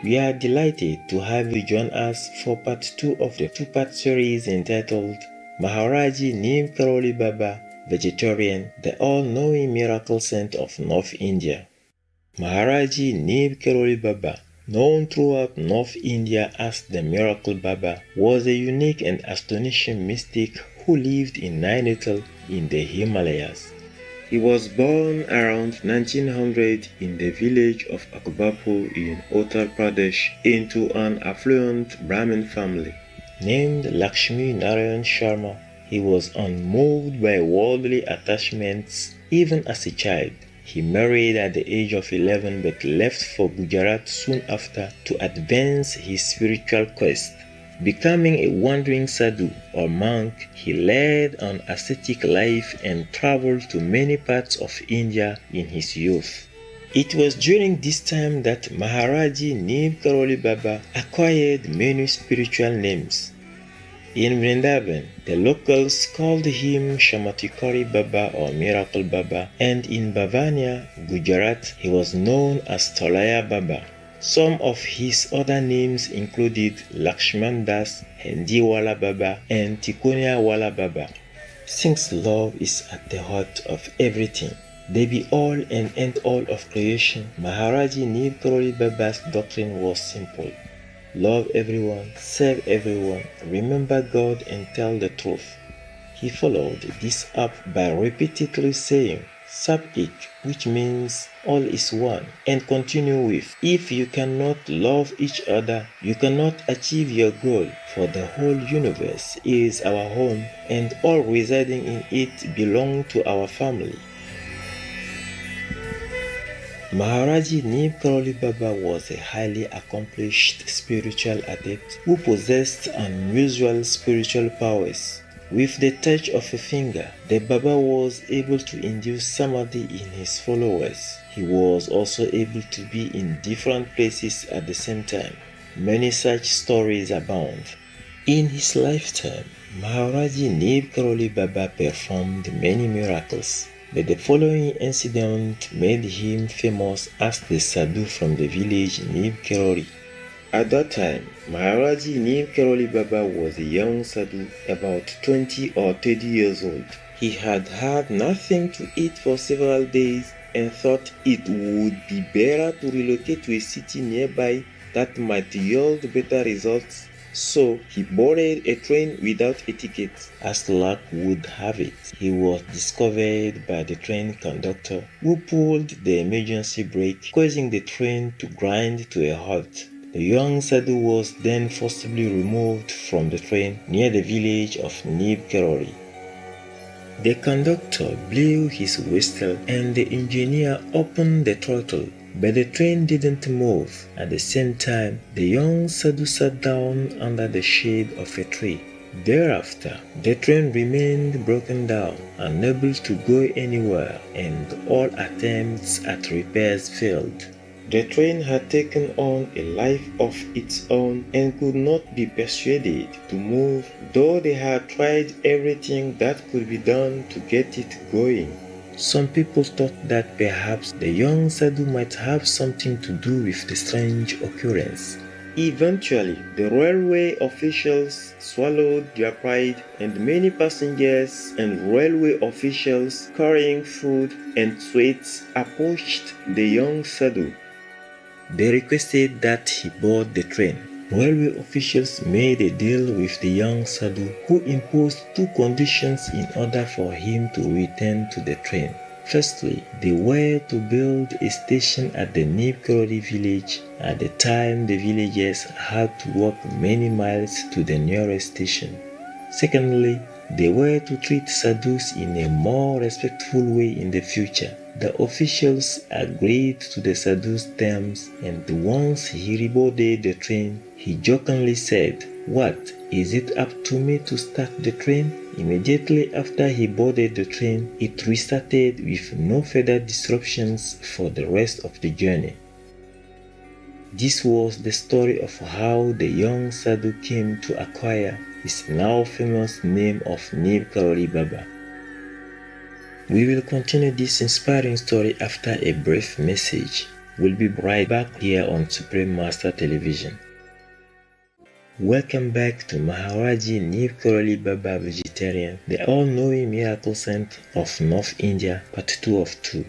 We are delighted to have you join us for part 2 of the two-part series entitled Maharaji Neem Karoli Baba, Vegetarian, the all-knowing miracle saint of North India. Maharaji Neem Karoli Baba, known throughout North India as the Miracle Baba, was a unique and astonishing mystic who lived in Nainital in the Himalayas. He was born around 1900 in the village of Akbarpur in Uttar Pradesh into an affluent Brahmin family. Named Lakshmi Narayan Sharma, he was unmoved by worldly attachments even as a child. He married at the age of 11 but left for Gujarat soon after to advance his spiritual quest. Becoming a wandering sadhu or monk, he led an ascetic life and traveled to many parts of India in his youth. It was during this time that Maharaji Neem Karoli Baba acquired many spiritual names. In Vrindavan, the locals called him Shamatikari Baba or Miracle Baba, and in Bhavania, Gujarat, he was known as Tolaya Baba. Some of his other names included Lakshman Das, Hendiwala Baba, and Tikonia Wala Baba. Since love is at the heart of everything, the be-all and end-all of creation, Maharaji Neem Karoli Baba's doctrine was simple. Love everyone, serve everyone, remember God and tell the truth. He followed this up by repeatedly saying, Sab-ek, which means all is one, and continue with, if you cannot love each other, you cannot achieve your goal, for the whole universe is our home, and all residing in it belong to our family. Maharaji Neem Karoli Baba was a highly accomplished spiritual adept who possessed unusual spiritual powers. With the touch of a finger, the Baba was able to induce samadhi in his followers. He was also able to be in different places at the same time. Many such stories abound. In his lifetime, Maharaji Neem Karoli Baba performed many miracles, but the following incident made him famous as the sadhu from the village Neem Karoli. At that time, Maharaji Neem Karoli Baba was a young sadhu, about 20 or 30 years old. He had had nothing to eat for several days and thought it would be better to relocate to a city nearby that might yield better results. So he boarded a train without a ticket. As luck would have it, he was discovered by the train conductor, who pulled the emergency brake, causing the train to grind to a halt. The young sadhu was then forcibly removed from the train near the village of Neem Karoli. The conductor blew his whistle and the engineer opened the throttle, but the train didn't move. At the same time, the young sadhu sat down under the shade of a tree. Thereafter, the train remained broken down, unable to go anywhere, and all attempts at repairs failed. The train had taken on a life of its own and could not be persuaded to move, though they had tried everything that could be done to get it going. Some people thought that perhaps the young sadhu might have something to do with the strange occurrence. Eventually, the railway officials swallowed their pride, and many passengers and railway officials carrying food and sweets approached the young sadhu. They requested that he board the train. Railway officials made a deal with the young sadhu, who imposed two conditions in order for him to return to the train. Firstly, they were to build a station at the Neem Karoli village. At the time, the villagers had to walk many miles to the nearest station. Secondly, they were to treat sadhus in a more respectful way in the future. The officials agreed to the sadhu's terms, and once he reboarded the train, he jokingly said, "What, is it up to me to start the train?" Immediately after he boarded the train, it restarted with no further disruptions for the rest of the journey. This was the story of how the young sadhu came to acquire his now famous name of Neem Karoli Baba. We will continue this inspiring story after a brief message. We'll be right back here on Supreme Master Television. Welcome back to Maharaji Neem Karoli Baba Vegetarian, the all-knowing miracle saint of North India, part 2 of 2.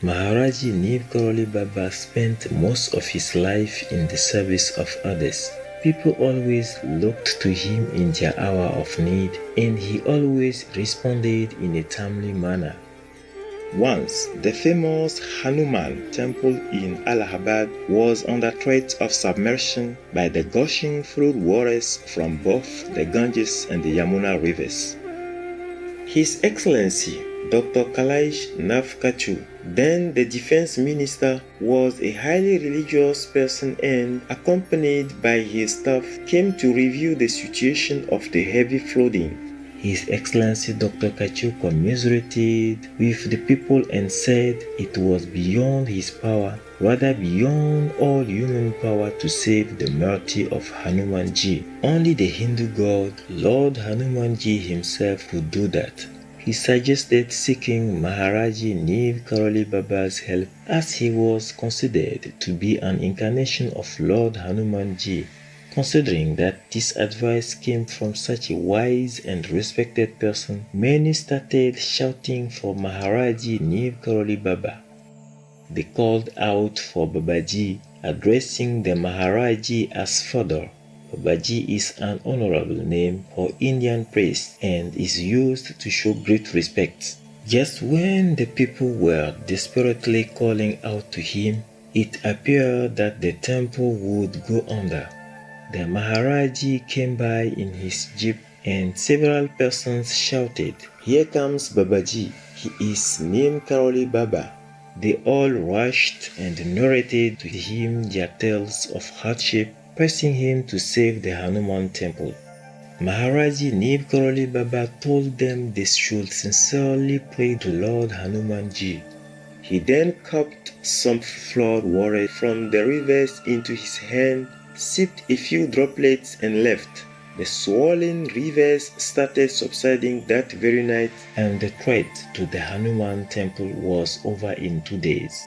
Maharaji Neem Karoli Baba spent most of his life in the service of others. People always looked to him in their hour of need, and he always responded in a timely manner. Once, the famous Hanuman temple in Allahabad was under threat of submersion by the gushing flood waters from both the Ganges and the Yamuna rivers. His Excellency Dr. Kailash Navkachu, then the defense minister, was a highly religious person and, accompanied by his staff, came to review the situation of the heavy flooding. His Excellency Dr. Kachu commiserated with the people and said it was beyond his power, rather beyond all human power, to save the mortality of Hanumanji. Only the Hindu god Lord Hanumanji himself could do that. He suggested seeking Maharaji Neem Karoli Baba's help, as he was considered to be an incarnation of Lord Hanumanji. Considering that this advice came from such a wise and respected person, many started shouting for Maharaji Neem Karoli Baba. They called out for Babaji, addressing the Maharaji as Father. Babaji is an honorable name for Indian priest and is used to show great respect. Just when the people were desperately calling out to him, it appeared that the temple would go under. The Maharaji came by in his jeep and several persons shouted, "Here comes Babaji, he is Neem Karoli Baba." They all rushed and narrated to him their tales of hardship, pressing him to save the Hanuman temple. Maharaji Neem Karoli Baba told them they should sincerely pray to Lord Hanumanji. He then cupped some flood water from the rivers into his hand, sipped a few droplets and left. The swollen rivers started subsiding that very night, and the threat to the Hanuman temple was over in 2 days.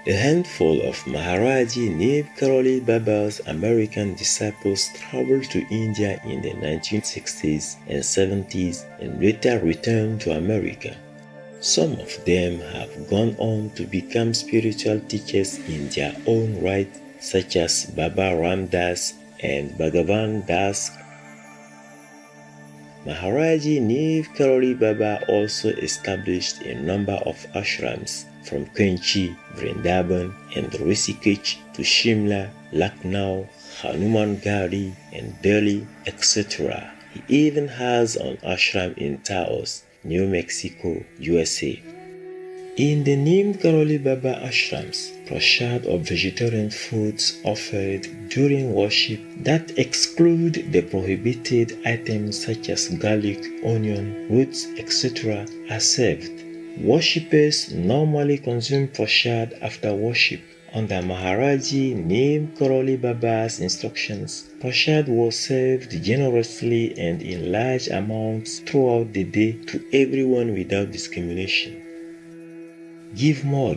A handful of Maharaji Neem Karoli Baba's American disciples traveled to India in the 1960s and 70s and later returned to America. Some of them have gone on to become spiritual teachers in their own right, such as Baba Ram Das and Bhagavan Das. Maharaji Neem Karoli Baba also established a number of ashrams from Kainchi, Vrindavan, and Rishikesh to Shimla, Lucknow, Hanumangarhi, and Delhi, etc. He even has an ashram in Taos, New Mexico, USA. In the Neem Karoli Baba ashrams, prasad of vegetarian foods offered during worship that exclude the prohibited items such as garlic, onion, roots, etc. are served. Worshippers normally consume prasad after worship. Under Maharaji Neem Karoli Baba's instructions, prasad was served generously and in large amounts throughout the day to everyone without discrimination. Give more,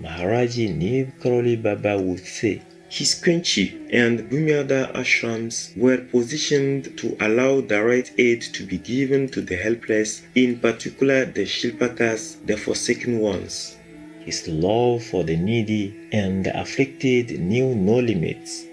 Maharaji Neem Karoli Baba would say. His Kainchi and Bumyada ashrams were positioned to allow direct aid to be given to the helpless, in particular the Shilpakas, the forsaken ones. His love for the needy and the afflicted knew no limits.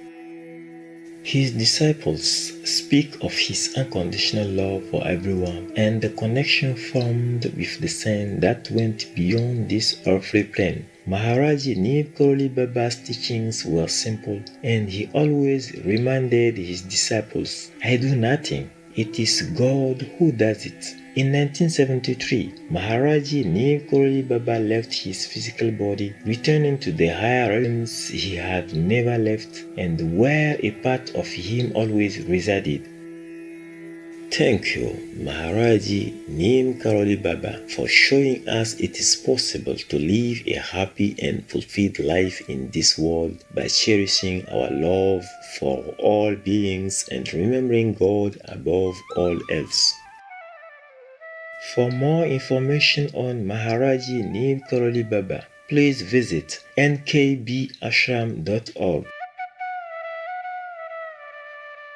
His disciples speak of his unconditional love for everyone and the connection formed with the saint that went beyond this earthly plane. Maharaji Neem Karoli Baba's teachings were simple, and he always reminded his disciples, "I do nothing. It is God who does it." In 1973, Maharaji Neem Karoli Baba left his physical body, returning to the higher realms he had never left and where a part of him always resided. Thank you, Maharaji Neem Karoli Baba, for showing us it is possible to live a happy and fulfilled life in this world by cherishing our love for all beings and remembering God above all else. For more information on Maharaji Neem Karoli Baba, please visit nkbashram.org.